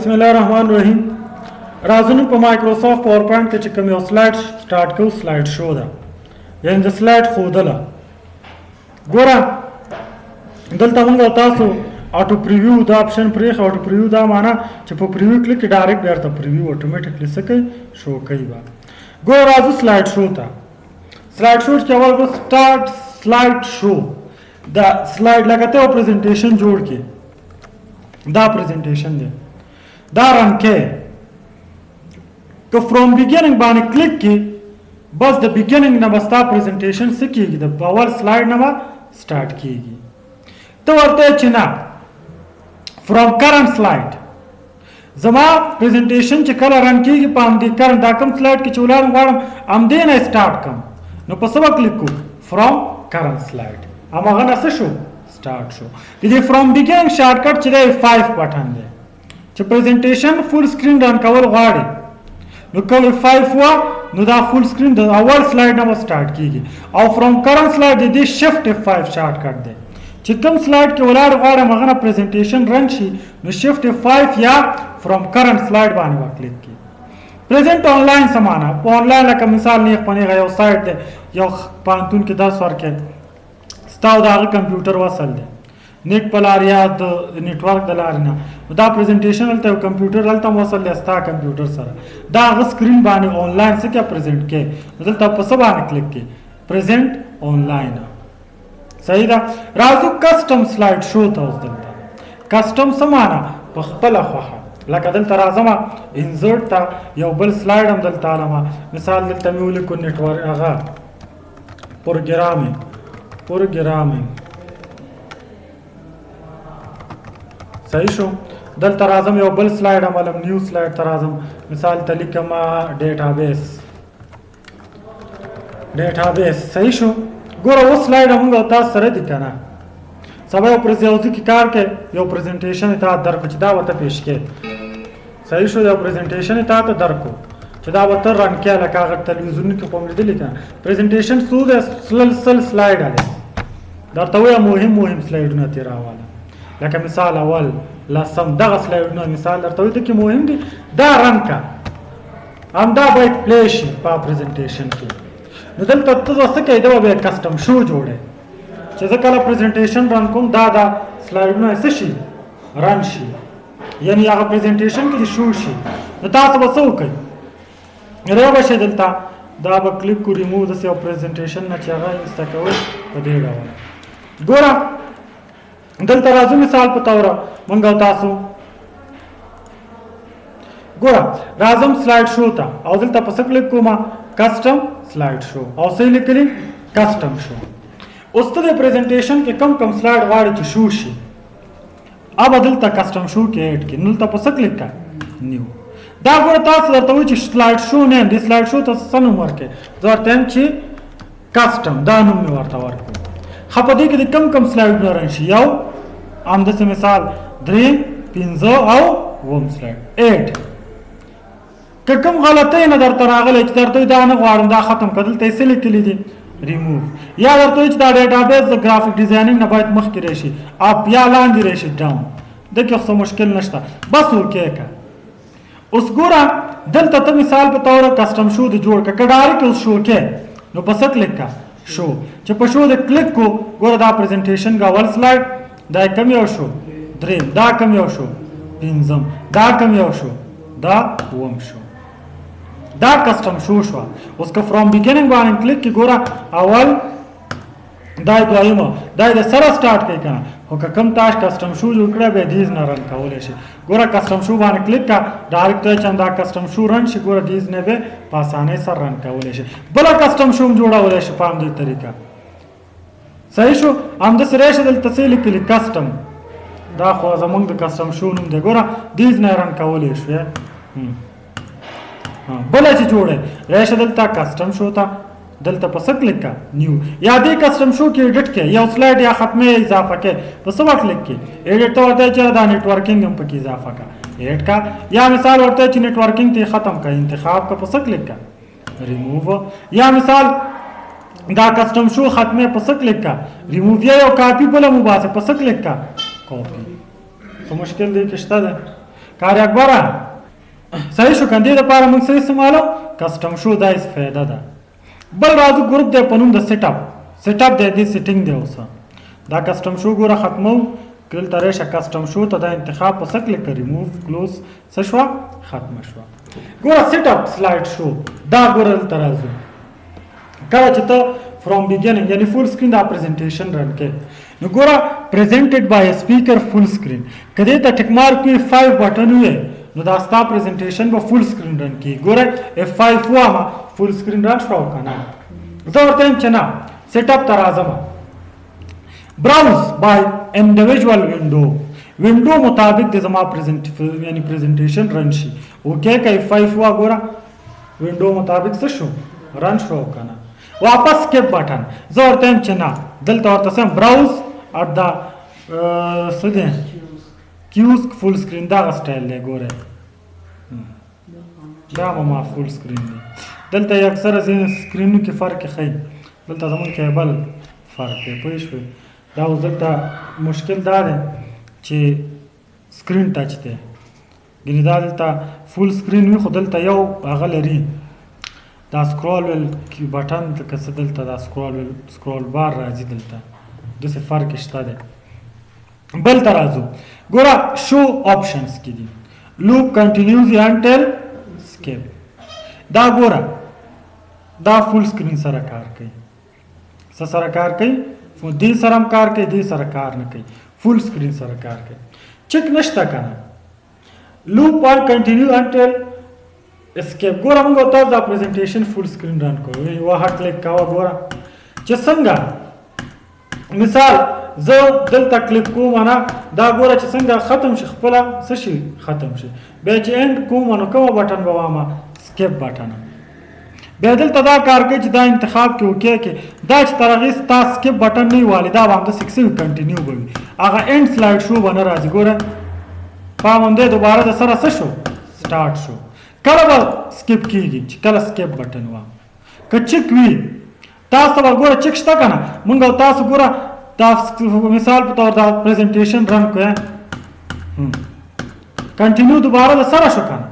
बिस्मिल्लाहिर्रहमानिर्रहीम राज़ुन पे माइक्रोसॉफ्ट पावर पॉइंट के कम स्लाइड स्टार्ट को स्लाइड शो दा यानी द स्लाइड खोदला गोरा दलता मंगा तासो ऑटो प्रीव्यू दा ऑप्शन प्रेख ऑटो प्रीव्यू दा माना च पे प्रीव्यू क्लिक डायरेक्ट बेरता प्रीव्यू ऑटोमेटिकली सके शो कई बा गो राजू स्लाइड शो था स्लाइड शो के अवल को start slide show the slide लगाते हो प्रेजेंटेशन जोड़ के दा प्रेजेंटेशन दे दा रन के तो फ्रॉम बिगिनिंग बाने क्लिक की बस द बिगिनिंग ना बस्ता प्रेजेंटेशन से की द अवल स्लाइड ना स्टार्ट कीगी तो वर्ते चिना फ्रॉम करंट स्लाइड जमा प्रेजेंटेशन च कल रन कीगी पाम दी करंट दा कम स्लाइड की चुलार वाड़म आम देना स्टार्ट कम नो पसवा क्लिक को फ्रॉम करंट स्लाइड आम अगन अस शो स्टार्ट शो इधे फ्रॉम बिगिनिंग शॉर्टकट चले 5 बटन दे च presentation full screen run cover वाड़े नो कवर 5 हुआ नो दा फुल स्क्रीन द अवल स्लाइड ना स्टार्ट कीगी और फ्रॉम करंट स्लाइड दे शिफ्ट F5 शॉर्टकट दे चिकम स्लाइड के उलाड़ वाड़ा मगना प्रेजेंटेशन रन शी नो शिफ्ट F5 या फ्रॉम करंट स्लाइड बाने वा क्लिक की प्रेजेंट ऑनलाइन समाना ऑनलाइन ला मिसाल ने पने गयो साइट दे यो पांतुन के 10 वर के स्ताव दा कंप्यूटर वसल दे नेट पलार या नेटवर्क दलारना दा प्रेजेंटेशन अलते कंप्यूटर अलता वसल दे स्ता कंप्यूटर सर दा स्क्रीन बाने ऑनलाइन से क्या प्रेजेंट के मतलब तब सब आने क्लिक के प्रेजेंट ऑनलाइन सही दा राजू कस्टम स्लाइड शो था उस दलता कस्टम समाना पखपला खहा लका दलता राजमा इंसर्ट था यो बल स्लाइड हम दलता लमा मिसाल दलता म्यूल को नेटवर्क आगा प्रोग्रामिंग सही शो दल तराजम यो बल स्लाइड अमलम न्यू स्लाइड तराजम मिसाल तलिकमा डेटाबेस सही शो गोरा वो स्लाइड हम होता सरे दिखाना सब प्रेजेंटेशन की कार के यो प्रेजेंटेशन इता दर कुछ दावत पेश के सही शो यो प्रेजेंटेशन इता तो दर को चदा वतर रन किया लगा अगर टेलीविजन के पॉइंट दे लिखा प्रेजेंटेशन सूद सल स्लाइड आले दर तो या मुहिम स्लाइड ना तेरा वाला लका मिसाल अवल लसम दग स्लाइड ना मिसाल दर तो कि मुहिम दी दा रन का हम दा बाइट प्लेश पा प्रेजेंटेशन की नदल तत्व वस्त के दवा बे कस्टम शो जोड़े जैसे कल प्रेजेंटेशन रन को दा स्लाइड ना ऐसे शी रन शी यानी आगे प्रेजेंटेशन की शो शी दा तो बसो कई रे बशे दलता दा ब क्लिक को रिमूव द से प्रेजेंटेशन ना चागा इंस्टा को पदेगा गोरा दलता राजू मिसाल पतावरा मंगा तासो गोरा राजम स्लाइड शो था और दलता पस क्लिक को मा कस्टम स्लाइड शो और सही लिख ली कस्टम शो उस तरह प्रेजेंटेशन के कम स्लाइड वाड़े की शो शी अब दलता कस्टम शो के ऐड की नुलता पस क्लिक का न्यू दा गोरा तास दरता हुई स्लाइड शो ने दी स्लाइड शो तो सनु वर्के दरता छी कस्टम दानु में वार्ता वर्क खपदी के कम स्लाइड न रंशी याव आमद से मिसाल ड्रीम पिंजो आओ वोम स्लाइड 8 कम गलत है नजर तरागल इधर तो दान वारम दा खत्म कर तैसे लिख ली थी रिमूव या अगर तो इधर डेटाबेस ग्राफिक डिजाइनिंग न बात मख की रेशी आप या लान दी रेशी डाउन देखिए सो मुश्किल नश्ता बस हो के का उस गोरा दल तत मिसाल बतौर कस्टम शो जोड़ का कडारी के उस शो के नो बस क्लिक का शो जब शो दे क्लिक को गोरा दा प्रेजेंटेशन का वन स्लाइड दा कम यो शो ड्रीम दा कम यो शो पिंजम दा कम यो शो दा वम शो दा कस्टम शो शो उसका फ्रॉम बिगिनिंग बान क्लिक की गोरा अवल दाई दोइमा दाई द सरा स्टार्ट के का हो कम ताश कस्टम शो जो करे बे दीज न रन का ओले शे गोरा कस्टम शो बान क्लिक का डायरेक्ट तो चंदा कस्टम शो रन शे गोरा दीज ने बे पासाने सर रन का ओले शे बला कस्टम शो जोड़ा ओले शे पाम दे तरीका सही शो हम दस रेश दल तसील के लिए कस्टम दा खो जमंग द कस्टम शो नुम दे गोरा दीज ने रन का ओले शे हां बला ची जोड़े रेश दल ता कस्टम शो था दलता पस क्लिक का न्यू या दे कस्टम शो के एडिट के या स्लाइड या खत्म में इजाफा के बस वक्त क्लिक के एडिट तो होता है चला नेटवर्किंग हम पे इजाफा का एडिट का या मिसाल होता है नेटवर्किंग ते खत्म का इंतखाब का पस क्लिक का रिमूव या मिसाल दा कस्टम शो खत्म में पस क्लिक का रिमूव या कॉपी बोला मुबासे पस क्लिक का कॉपी तो मुश्किल दे किस्ता दे کار اکبره صحیح شو کنه. دې دپاره موږ څه استعمالو؟ کسټم شو. دا فایده ده. بل راځو ګروپ دی په نوم د سیټ اپ دی، دې سیټینګ دی. اوس دا کسټم شو ګوره ختمو. دلته راشه کسټم شو ته دا انتخاب په څه کلیک کړئ، موو کلوز څه شوه ختمه شوه. ګوره سیټ اپ سلایډ شو دا ګوره دلته راځو. کله چې ته فرام بیګیننګ یعنی فول سکرین دا پریزنټیشن رن کې نو ګوره پریزنټډ بای سپیکر فول سکرین که دې ته ټیک مارک وي 5 بټن وي نو دا ستا پریزنټیشن به فول سکرین رن کړي. ګوره F5 وامه فول سکرین رن شو که نه. زه ورته یم چې نه سیټ اپ ته راځم. براوز بای انډیویژوال وینډو مطابق د زما یعنی پریزنټیشن رن شي. اوکې که F5 وا ګوره وینډو مطابق څه شو رن شو که نه. واپس سکیپ بټن زه ورته یم چې نه دلته ورته سم براوز ات دا څه دی کیوز فول سکرین دغه سټایل دی. ګوره دا به ما فول سکرین دی. دلته یې اکثره ځینې سکرینو کې فرق ښیي، دلته زمونږ کې بل فرق دی. پوه شوې؟ دا اوس دلته مشکل دا دی چې سکرین ټچ دی، ګینې دا دلته فول سکرین وي خو دلته یو هغه لري دا سکرول ویل بټن لکه څه دلته دا سکرول بار راځي دلته داسې فرق شته دی. بل ته راځو. ګوره شو آپشنز کې دي لوپ کنټینیوز انټل سکیپ. دا ګوره دا فول سکرین سره کار کوي. څه سره کار کوي؟ دې سره هم کار کوي، دې سره کار نه کوي، فول سکرین سره کار کوي. چک نشته که نه. لوپ آن کنټینیو انټل اسکیپ. ګوره موږ تاسو دا پریزنټیشن فول سکرین رن کوو. یوه هټ کلیک کوه. ګوره چې څنګه مثال زه دلته کلیک کوم نه دا ګوره چې څنګه ختم شي خپله څه شي ختم شي. بیا چې اینډ کوم نو کومه بټن به وامه سکیپ بټن. بیا دلته دا کار کوي چې دا انتخاب کې اوکې کې دا چې تر هغې ستا سکیپ بټن نه وي والي دا به همداسې کیسه کنټینیو به وي. هغه اینډ سلایډ شو به نه راځي. ګوره پام هم دی دوباره د سره څه شو سټارټ شو. کله به سکیپ کېږي چې کله سکیپ بټن وام. که چک وي تاسو ته به ګوره چک شته که نه. مونږ او تاسو ګوره دا مثال په طور دا پریزنټیشن رن کړو کنټینیو دوباره د سره شو که نه.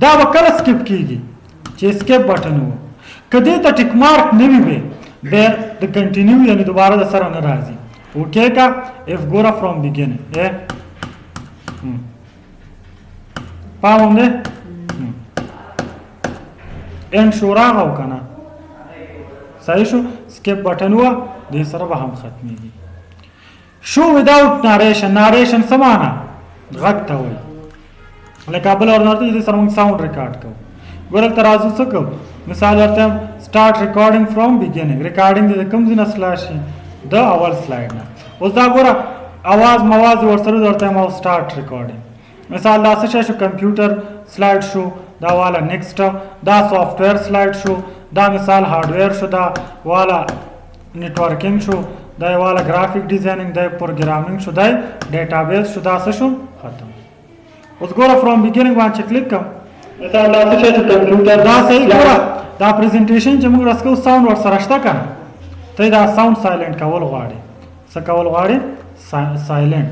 دا به کله سکیپ کېږي چې سکیپ بټن و. که دې ته ټیک مارک نه وي بیا د کنټینیو یعنې دوباره د سره نه راځي. اوکې که اف ګوره فرام بیګیننګ پام هم دی اینډ شو راغی که نه صحیح شو. سکیپ بټن وه دې سره به هم ختمیږي. شو وداوټ ناریشن. ناریشن څه معنی؟ غږ ته وایي. لکه بله ورته چې دې سره موږ ساوند ریکارډ کوو. ګوره دلته راځو څه کوو مثال ورته یم سټارټ ریکارډینګ فرام بیګیننګ. ریکارډینګ د کوم ځای نه سلاش شي د اول سلایډ نه. اوس دا ګوره اواز موازې ورسره ورته یم او سټارټ ریکارډینګ. مثال دا څه شی شو کمپیوټر سلایډ شو دا والا نیکسټ. دا سافټویر سلایډ شو دا مثال هارډویر شو دا والا نیټورکینګ شو دا والا ګرافیک ډیزاینینګ دا پروګرامینګ شو دا ډیټابیس شو دا څه شو ختم. اوس ګوره فرام بیګیننګ باندې کلیک کوم. مثال دا څه شی چې کمپیوټر دا صحیح ګوره دا پریزنټیشن چې موږ رسکو ساوند ورسره شته که نه. ته دا ساوند سایلنټ کول غواړې. څه کول غواړې؟ سایلنټ.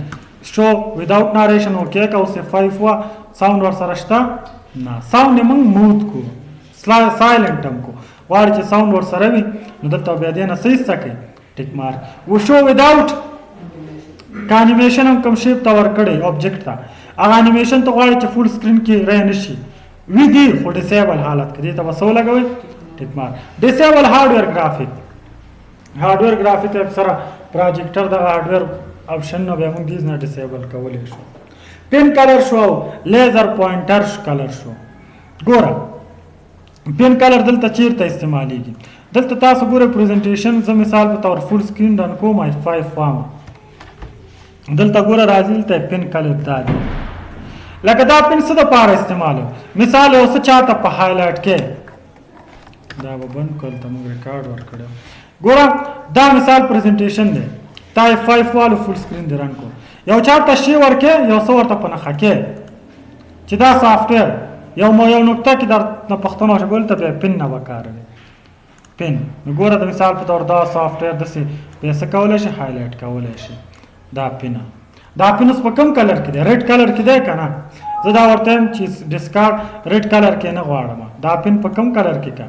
شو وداوټ ناریشن اوکې که اوس F5 وه ساوند ورسره شته نه. ساوند یې موږ موت کو سایلنټ هم کو. غواړې چې ساوند ورسره وي نو دلته بیا دې نه څه ایسته کوي ټیک مارک. و شو وداوټ که انیمیشن هم کوم شیپ ته ورکړی آبجیکټ ته هغه انیمیشن ته غواړي چې فول سکرین کې رای نه شي وي دي خو ډیسیبل حالت کې دې ته به څه ولګوئ ټیک مارک. ډیسیبل هارډویر ګرافیک. هارډویر ګرافیک اکثره پروجیکټر دغه هارډویر آپشن نه بیا موږ دې نه ډیسیبل کولی شو. پین کلر شو لیزر پوینټر کلر شو. ګوره پین کلر دلته چیرته استعمالیږي؟ دلته تاسو ګوره پریزنټیشن زه مثال په طور فول سکرین رن کوم F5 وامه دلته ګوره راځي دلته پین کلر دا دی. لکه دا پین څه دپاره استعمالو مثال یو څه چاته په هایلایټ کې دا به بند کړل ته موږ ریکارډ ورکړی. ګوره دا مثال پریزنټیشن دی تا F5 والو فول سکرین دی رن کو. یو چاته شی ورکې یو څه ورته په نښه کې چې دا سافټویر یو نقطه کې در نه پښتنه شو بل ته بیا پین نه وکاروي پین. نو ګوره د مثال په طور دا سافټویر داسې بیا څه کولی شي هایلایټ کولی شي. دا پینه دا پین اوس په کوم کلر کې دی؟ ریډ کلر کې دی که نه؟ زه دا ورته یم چې ډسکارډ ریډ کلر کې نه غواړم دا پن په کوم کلر کې کا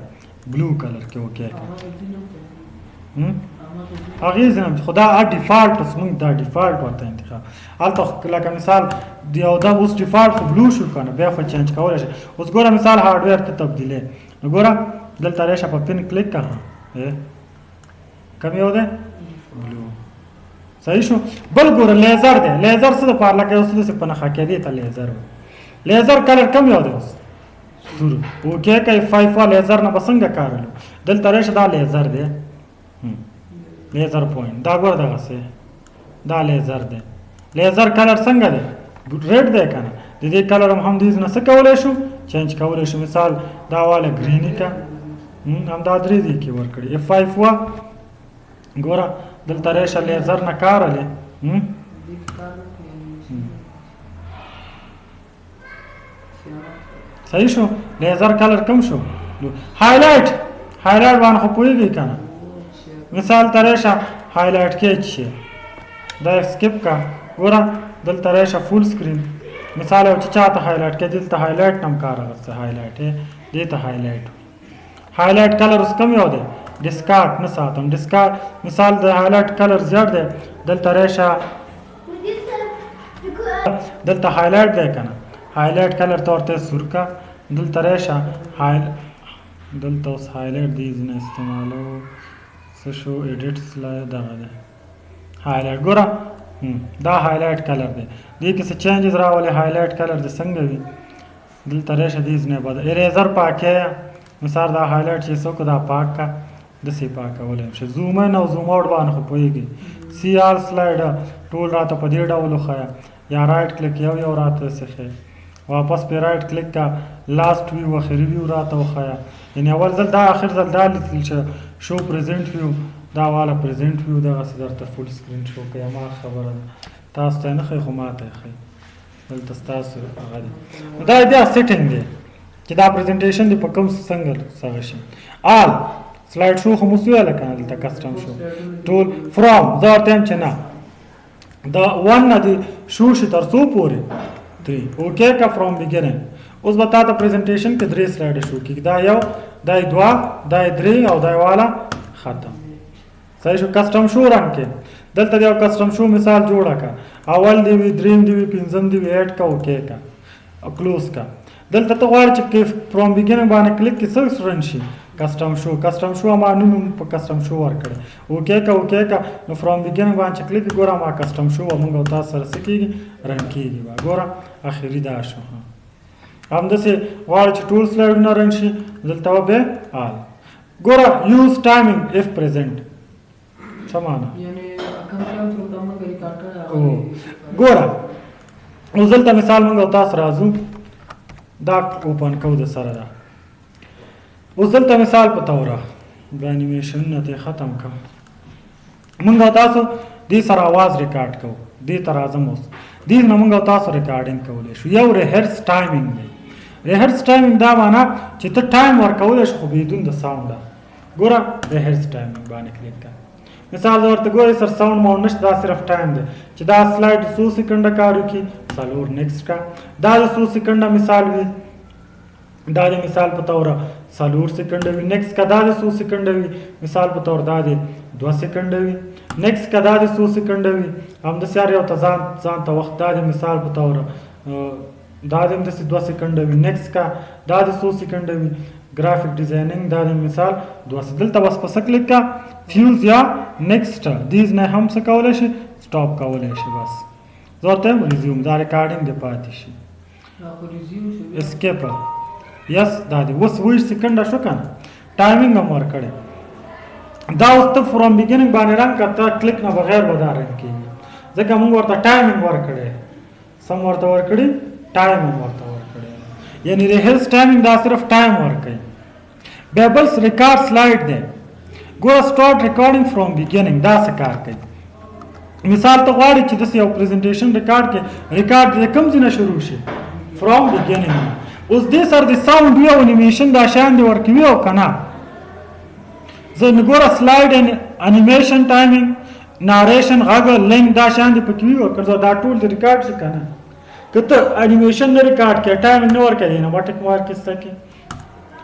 بلو کلر کې وکې هغې زه نه خو دا ډیفالټ اوس موږ دا ډیفالټ ورته انتخاب هلته لکه مثال یو دا اوس ډیفالټ خو بلو شو که نه بیا خو چینج کولی شي اوس ګوره مثال هارډویر ته تبدیلی نو ګوره دلته راشه په پن کلیک کړه کوم یو دی بلو صحیح شو بل ګوره لیزر دی لیزر څه دپاره لکه اوس داسې په نښه کېدې ته لیزر وي لیزر کلر کوم یو دی اوس سور اوکې که 5 وا لیزر نه به څنګه کارلو دلته راشه دا لیزر دی لیزر پوینټ دا ګوره دغسې دا لیزر دی لیزر کلر څنګه دی ریډ دی که نه د دې کلر هم دیز نه څه کولی شو چینج کولی شو مثال دا واله ګریني که همدا 3 دی کې ورکړي F5 وا ګوره دلته راشه لیزر نه کارلی صحیح شو لیزر کلر کم شو هایلایټ هایلایټ باندې خو پوهېږئ که نه مثال ته راشه هایلایټ کې شي دا سکپ کا ګوره دلته راشه فول سکرین مثال یو چې چاته هایلایټ کې دلته هایلایټ نم کار اغسته هایلایټ دې ته هایلایټ کلر اوس کم یو دی ډسکارډ نه ساتم ډسکارډ مثال د هایلایټ کلر زیات دی دلته راشه دلته هایلایټ دی که نه هایلایټ کلر ته ورته سور کا دلته راشه دلته اوس هایلایټ دیز نه استعمالو څه شو ایډیټ سلای دغه دی هایلایټ ګوره دا هایلایټ کلر دی دې کې څه چینجز راولي هایلایټ کلر د څنګه وي دلته راشه دیز نه بد اریزر پاکه مثال دا هایلایټ چې څوک دا پاک کا داسې پاکولی شي زوم ان او زوم آوټ باندې خو پوهېږي سی آر سلایډ ټول راته په دې ډول وښیه یا رایټ کلیک یو راته څه واپس پې رایټ کلیک کا لاست ویو اخري ویو راته وښیه یعنې اول ځل دا آخر ځل دا لیکل چې شو پریزنټ ویو دا والا پریزنټ ویو دغسې درته فول سکرین شو کوي ما خبره ده تاسو ته یې نه ښایي خو ما ته یې ښایي دلته ستاسو هغه دی دا بیا سیټینګ دی چې دا پریزنټیشن دی په کوم څنګه څغه شي آل سلایډ شو خو مو څه ویله که نه دلته کسټم شو ټول فرام زه ورته یم چې نه د 1 نه د شو شي تر څو پورې 3 اوکې که فرام بګیننګ اوس به تا ته پریزنټیشن کې 3 سلایډ شو کېږي دا یو دا یې 2 دا یې 3 او دا یې والا ختم صحیح شو کسټم شو رنګ کې دلته یو کسټم شو مثال جوړه که اول دی وي دریم دی وي پنځم دی وي ایډ کا اوکې کا کلوز کا دلته ته غواړې چې فرام بګیننګ باندې کلیک کې څه رن شي کسټم شو ما نوم په کسټم شو ورکړی اوکې کا نو فرام بګیننګ باندې چې کلیک ګوره ما کسټم شو موږ او تاسو سره څه کېږي رن کېږي ګوره اخري دا شو همداسې غواړې چې ټول سلایډونه رن شي دلته به بیا آل ګوره یوز ټایمینګ اف پریزنټ څه معنا ګوره اوس دلته مثال موږ او تاسو راځو دا اوپن کوو د سره ده اوس دلته مثال په توره د انیمیشنونه ته ختم کړم موږ او تاسو دې سره اواز ریکارډ کوو دې ته راځم اوس دې نه موږ او تاسو ریکارډینګ کولی شو یو ریهرس ټایمینګ دی ریهرس ټایمینګ دا معنا چې ته ټایم ورکولی شو خو بدون د ساونډه ګوره ریهرس ټایمینګ باندې کلیک کړه مثال زه ورته ګورئ سر ساوند ماونټ نشته دا صرف ټایم دی چې دا سلایډ څو سیکنډه کار وکړي څلور نیکسټ کا دا د څو سیکنډه مثال وي دا د مثال په توره څلور سیکنډه وي نیکسټ کا دا د څو سیکنډه وي مثال په تور دا د 2 سیکنډه وي نیکسټ کا دا د څو سیکنډه وي همداسې هر یو ته ځان ته وخت دا د مثال په توره دا د همداسې 2 سیکنډه وي نیکسټ کا دا د څو سیکنډه وي ګرافیک ډیزاینینګ دا د مثال 2 دلته بس په څه کلیک کا فیوز یا نیکسټ دیز نه هم څه کولی شي سټاپ کولی شي بس زه ورته یم ریزیوم دا ریکارډینګ دی پاتې شي اسکیپ یس دا دی اوس 20 سیکنډه شو که نه ټایمینګ هم ورکړی دا اوس ته فرام بګیننګ باندې رنګ که ته کلیک نه بغیر به دا رنګ کېږي ځکه موږ ورته ټایمینګ ورکړی سم ورته ورکړي ټایم هم ورته ورکړی یعنې ریهرس ټایمینګ دا صرف ټایم ورکوي بیا بل ریکارډ سلایډ دی ګوره سټارټ ریکارډینګ فرام بګیننګ دا څه کار کوي مثال ته غواړي چې داسې یو پریزنټیشن ریکارډ کړي ریکارډ د کوم ځای نه شروع شي فرام بګیننګ اوس دې سره د ساوند وي او انیمیشن دا شیان دې ورکوي او که نه زه نو ګوره سلایډ انیمیشن ټایمینګ ناریشن غږ لینک دا شیان دې پکې وي ورکړه دا ټول د ریکارډ شي که نه که ته انیمیشن نه ریکارډ کې ټایمینګ نه ورکوي نو ټیک مارک ایسته کې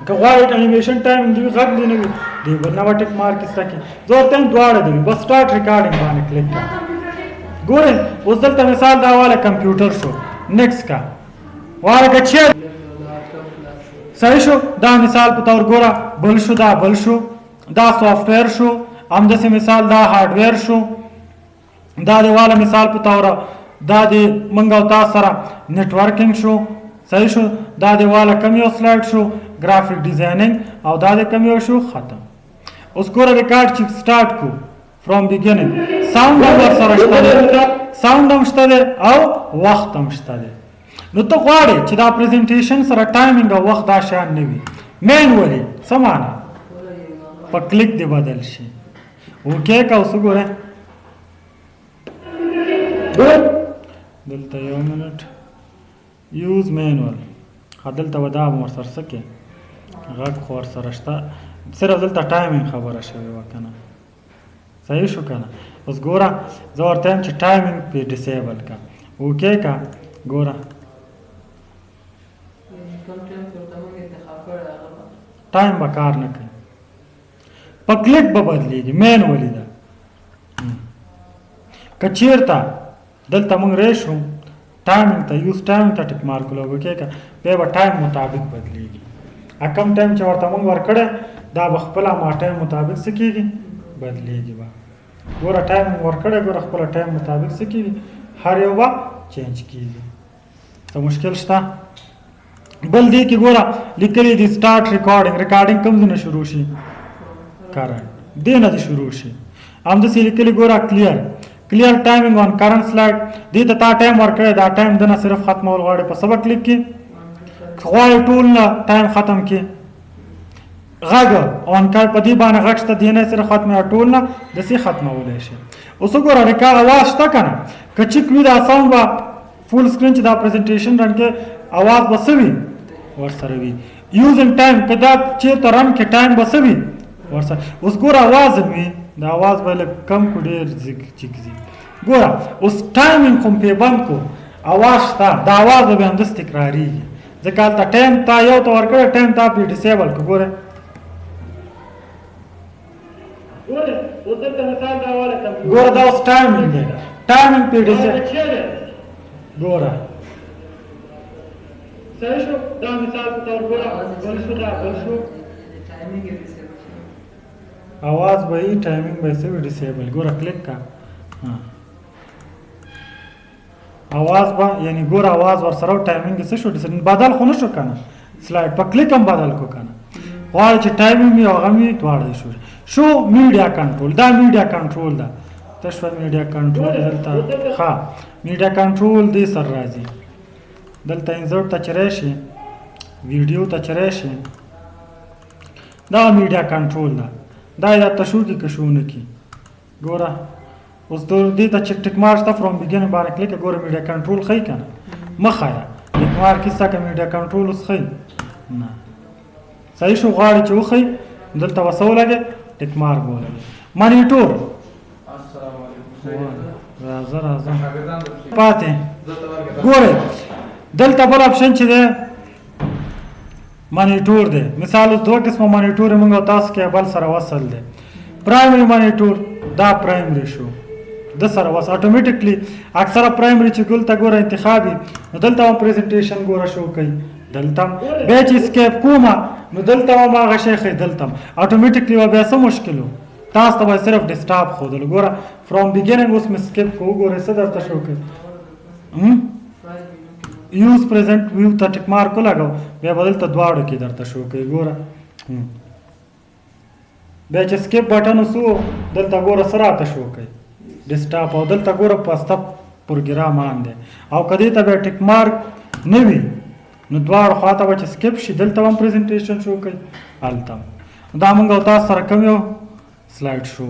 که غواړې انیمیشن ټایمینګ دی غږ دی نه وي دی به نه ټیک مارک ایسته کې زه ورته وایم دواړه دي بس سټارټ ریکارډینګ باندې کلیک کړه ګورئ اوس دلته مثال دا والا کمپیوټر شو نیکسټ کا والا که چیر صحیح شو دا مثال په تور ګوره بل شو دا بل شو دا سافټویر شو همداسې مثال دا هارډویر شو دا دی والا مثال په توره دا دی منګ او تاسو سره نیټورکینګ شو صحیح شو دا دی والا کم یو سلایډ شو ګرافیک ډیزاینینګ او دا دی کم یو شو ختم اوس ګوره ریکارډ چې سٹارټ کو فرام بیګینینګ ساوند هم ورسره شته دی ساوند هم شته دی او وخت هم شته دی نو ته غواړې چې دا پریزنټیشن سره ټایمینګ او وخت دا شیان نه وي مینولي څه معنی په کلیک دی بدل شي اوکې که اوس وګوره دلته یو منټ یوز مینول دلته به دا هم ورسره څه کې غږ خو ورسره شته صرف دلته ټایمینګ خبره شوې وه که نه صحیح شو که نه اوس ګوره زه ورته یم چې ټایمینګ پې ډسیبل که اوکې که ګوره ټایم به کار نه کوي په کلیک به بدلیږي مینولي ده که چیرته دلته موږ ریشو ټایمینګ ته یوز ټایمینګ ته ټیک مارک لګو کې که بیا به ټایم مطابق بدلیږي کم ټایم چې ورته موږ ورکړی دا به خپله ما ټایم مطابق څه کېږي بدلیږي به ګوره ټایم ورکړی ګوره خپله ټایم مطابق څه کېږي هر یو به چینج کېږي ته مشکل شته بل دی کې ګوره لیکلی دي سټارټ ریکارډینګ ریکارډینګ کوم ځای نه شروع شي کرنټ دې نه دې شروع شي همداسې لیکلي ګوره کلیر ټایمینګ آن کرنټ سلایډ دې ته تا ټایم ورکړی دا ټایم دنه صرف ختمول غواړي په سبق کلیک کې غواړي ټول نه ټایم ختم کې غږ آن کړ په دې باندې غږ شته دې نه صرف ختموي ټول نه داسې ختمولی شي اوس وګوره ریکارډ اواز شته که نه که چیک وي دا ساوند به فول سکرین چې دا پریزنټیشن رن کې اواز به څه وي ورسره وي یوزینګ ټایم که دا چېرته رن کې ټایم به څه وي ورسره اوس ګوره اواز هم وي د اواز به لږ کم کو ډېر چیک ځي ګوره اوس ټایمینګ خو پې بند کو اواز شته دا اواز به بیا همداسې تکرارېږي ځکه هلته ټایم تا یو ته ورکړی ټایم تا پې ډسیبل کړو ګوره ګوره دا اوس ټایمینګ دی ټایمینګ پې ډسیبل ګوره صحیح شو دا مثال په طور ګوره بل شو دا بل شو आवाज به ای ټایمینګ به څه ډیسیبل ګوره کلیک کا आवाज به یعنی ګوره आवाज ور سره ټایمینګ څه شو ډیسیبل بدل خو نه شو کنه سلایډ په کلیک هم بدل کو کنه غواړي چې ټایمینګ یو غمی دواړه شو میډیا کنټرول دا میډیا کنټرول ده تاسو میډیا کنټرول دلته ها میډیا کنټرول دې سر راځي دلته انسرټ ته چرای شي ویډیو ته چرای شي دا میډیا کنټرول ده دا یا تشو کی کشو نه کی ګوره اوس دې ته چې ټیک مارک تا فرام بیګین باندې کلیک ګوره میډیا کنټرول خی کنه مخایا ټیک مارک کیسه کې میډیا کنټرول اوس خی نه صحیح شو غواړي چې وخی دلته وسولګه ټیک مارک ولګي مانیټور السلام علیکم راځه پاتې ګوره دلته بل اپشن چې ده مانیټور دی مثال اوس دوه قسمه مانیټور موږ تاسو کې بل سره وصل دی پرایمری مانیټور دا پرایمری شو د سره وصل اتوماتیکلی اکثره پرایمری چې دلته ګوره انتخابي نو دلته هم پریزنټیشن ګوره شو کوي دلته به چې اسکیپ کومه نو دلته هم هغه شی خې دلته اتوماتیکلی و بیا څه مشکلو تاسو ته صرف ډیسکټاپ خو دل ګوره فرام بیګینینګ اوس مې اسکیپ کو ګوره څه درته شو کوي یوز پریزنٹ ویو ته ټیک مارک لګاو بیا بدل ته دواړو کې درته شو کوي ګوره بیا چې سکیپ بټن وسو دلته ګوره سره ته شو کوي ډیسکټاپ او دلته ګوره پاسته پروګرام باندې او کدی ته بیا ټیک مارک نه وي نو دواړو خواته به چې سکیپ شي دلته هم پریزنټیشن شو کوي هلته دا موږ تاسو سره کوم یو سلایډ شو